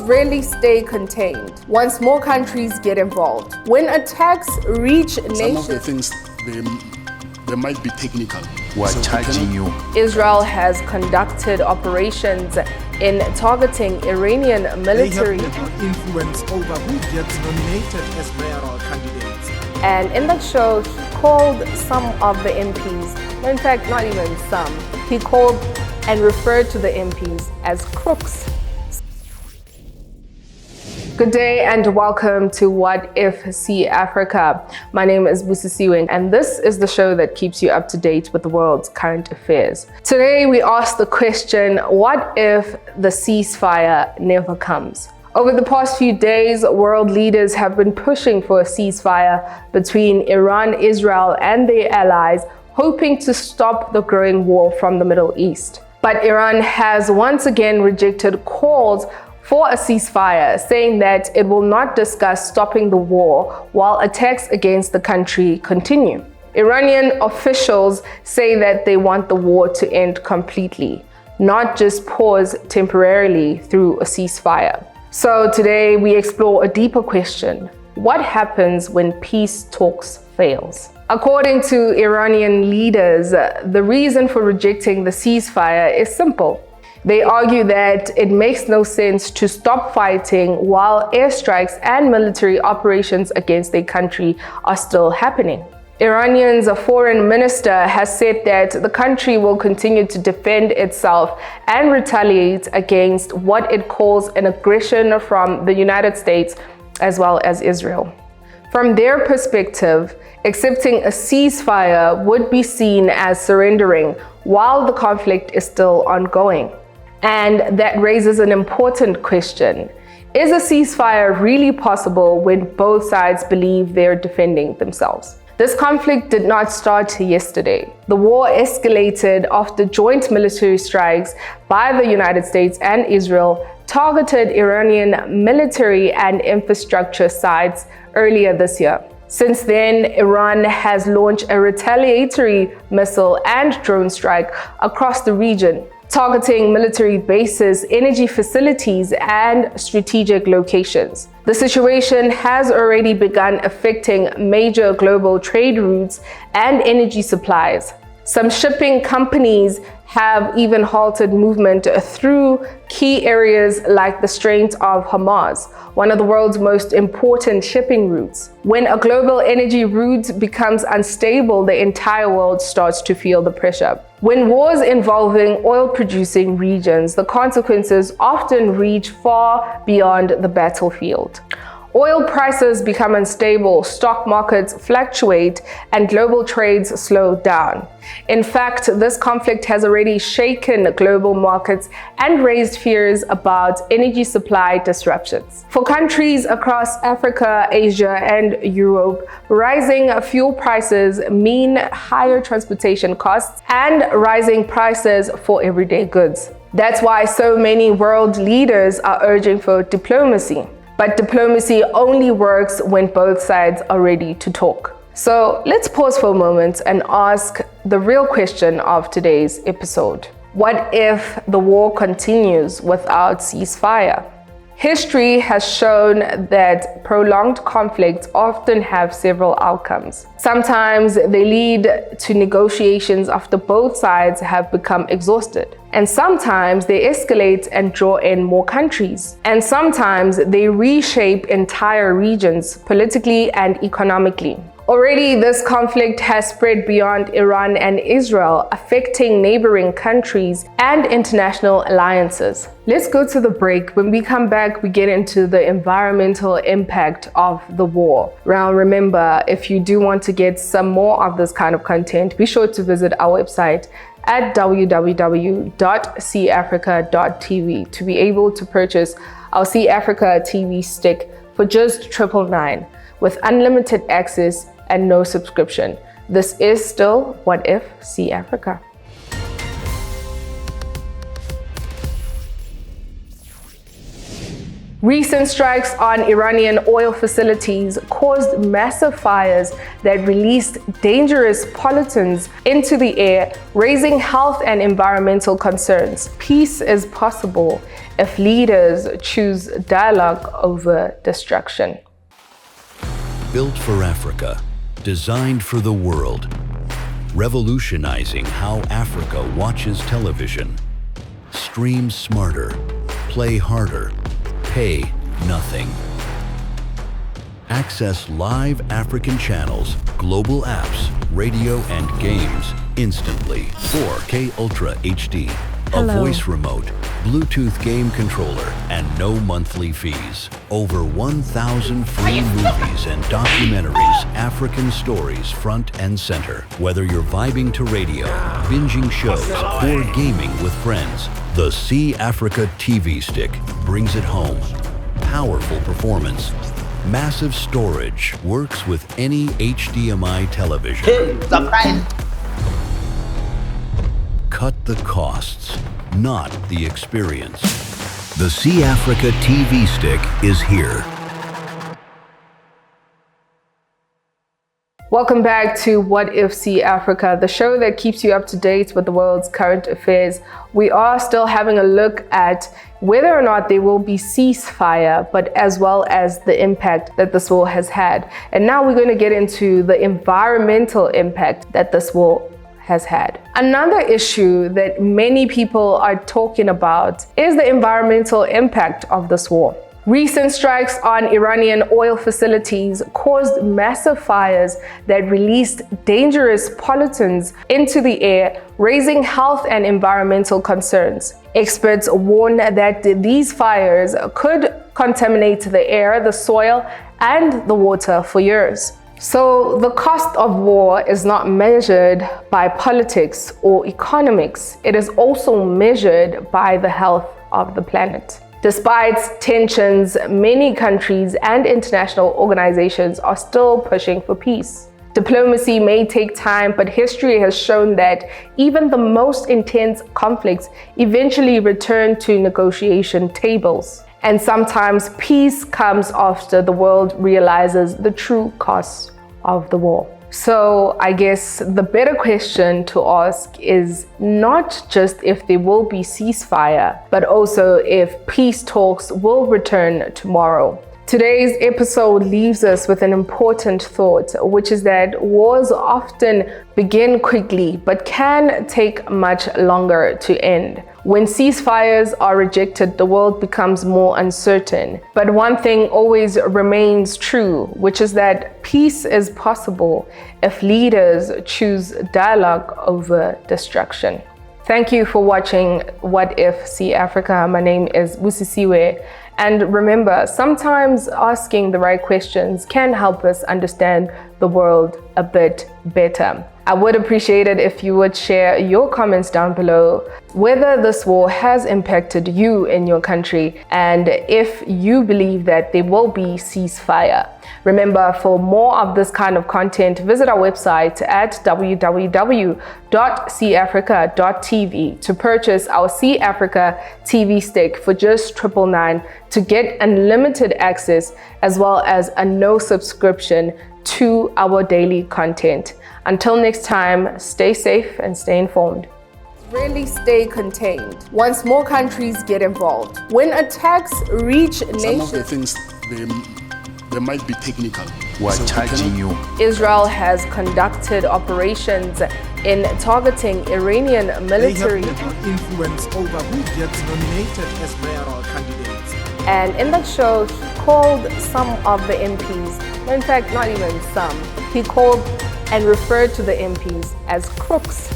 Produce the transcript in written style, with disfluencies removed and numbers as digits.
rarely stay contained once more countries get involved. When attacks reach nations... Some of the things, they might be technical. We're charging you. Israel has conducted operations in targeting Iranian military. They have influence over who gets nominated as mayoral candidates. And in that show, he called some of the MPs, in fact, not even some, he called and referred to the MPs as crooks. Good day and welcome to What If cAfrica. My name is Busisiwe and this is the show that keeps you up to date with the world's current affairs. Today we ask the question, what if the ceasefire never comes? Over the past few days, world leaders have been pushing for a ceasefire between Iran, Israel and their allies, hoping to stop the growing war from the Middle East. But Iran has once again rejected calls for a ceasefire, saying that it will not discuss stopping the war while attacks against the country continue. Iranian officials say that they want the war to end completely, not just pause temporarily through a ceasefire. So today we explore a deeper question. What happens when peace talks fails? According to Iranian leaders, the reason for rejecting the ceasefire is simple. They argue that it makes no sense to stop fighting while airstrikes and military operations against their country are still happening. Iran's foreign minister has said that the country will continue to defend itself and retaliate against what it calls an aggression from the United States as well as Israel. From their perspective, accepting a ceasefire would be seen as surrendering while the conflict is still ongoing. And that raises an important question. Is a ceasefire really possible when both sides believe they're defending themselves? This conflict did not start yesterday. The war escalated after joint military strikes by the United States and Israel targeted Iranian military and infrastructure sites earlier this year. Since then, Iran has launched a retaliatory missile and drone strike across the region, targeting military bases, energy facilities, and strategic locations. The situation has already begun affecting major global trade routes and energy supplies. Some shipping companies have even halted movement through key areas like the Strait of Hormuz, one of the world's most important shipping routes. When a global energy route becomes unstable, the entire world starts to feel the pressure. When wars involving oil-producing regions, the consequences often reach far beyond the battlefield. Oil prices become unstable, stock markets fluctuate, and global trades slow down. In fact, this conflict has already shaken global markets and raised fears about energy supply disruptions. For countries across Africa, Asia, and Europe, rising fuel prices mean higher transportation costs and rising prices for everyday goods. That's why so many world leaders are urging for diplomacy. But diplomacy only works when both sides are ready to talk. So let's pause for a moment and ask the real question of today's episode. What if the war continues without ceasefire? History has shown that prolonged conflicts often have several outcomes. Sometimes they lead to negotiations after both sides have become exhausted. And sometimes they escalate and draw in more countries. And sometimes they reshape entire regions politically and economically. Already, this conflict has spread beyond Iran and Israel, affecting neighboring countries and international alliances. Let's go to the break. When we come back, we get into the environmental impact of the war. Now, remember, if you do want to get some more of this kind of content, be sure to visit our website at www.cAfrica.tv to be able to purchase our cAfrica TV stick for just $999 with unlimited access and no subscription. This is still What If cAfrica. Recent strikes on Iranian oil facilities caused massive fires that released dangerous pollutants into the air, raising health and environmental concerns. Peace is possible if leaders choose dialogue over destruction. Built for Africa, designed for the world, revolutionizing how Africa watches television. Stream smarter, play harder, pay nothing. Access live African channels, global apps, radio and games instantly. 4K Ultra HD, a voice remote, Bluetooth game controller, and no monthly fees. Over 1,000 free movies and documentaries, African stories front and center. Whether you're vibing to radio, binging shows, or gaming with friends, the cAfrica TV stick brings it home. Powerful performance, massive storage, works with any HDMI television. Surprise! Cut the costs, not the experience. The cAfrica TV stick is here. Welcome back to What If cAfrica, the show that keeps you up to date with the world's current affairs. We are still having a look at whether or not there will be ceasefire, but as well as the impact that this war has had. And now we're going to get into the environmental impact that this war has had. Another issue that many people are talking about is the environmental impact of this war. Recent strikes on Iranian oil facilities caused massive fires that released dangerous pollutants into the air, raising health and environmental concerns. Experts warn that these fires could contaminate the air, the soil, and the water for years. So the cost of war is not measured by politics or economics. It is also measured by the health of the planet. Despite tensions, many countries and international organizations are still pushing for peace. Diplomacy may take time, but history has shown that even the most intense conflicts eventually return to negotiation tables. And sometimes peace comes after the world realizes the true costs of the war. So I guess the better question to ask is not just if there will be ceasefire, but also if peace talks will return tomorrow. Today's episode leaves us with an important thought, which is that wars often begin quickly, but can take much longer to end. When ceasefires are rejected, the world becomes more uncertain. But one thing always remains true, which is that peace is possible if leaders choose dialogue over destruction. Thank you for watching What If cAfrica. My name is Busisiwe. And remember, sometimes asking the right questions can help us understand the world a bit better. I would appreciate it if you would share your comments down below, whether this war has impacted you in your country and if you believe that there will be ceasefire. Remember, for more of this kind of content, visit our website at www.cAfrica.tv to purchase our cAfrica TV stick for just $999 to get unlimited access as well as a no subscription to our daily content. Until next time, stay safe and stay informed. Really stay contained once more countries get involved. When attacks reach nations, some of the things they might be technical. We're charging you. Israel has conducted operations in targeting Iranian military. They have little influence over who gets nominated as mayoral candidates. And in that show, he called some of the MPs, in fact, not even some, he called and referred to the MPs as crooks.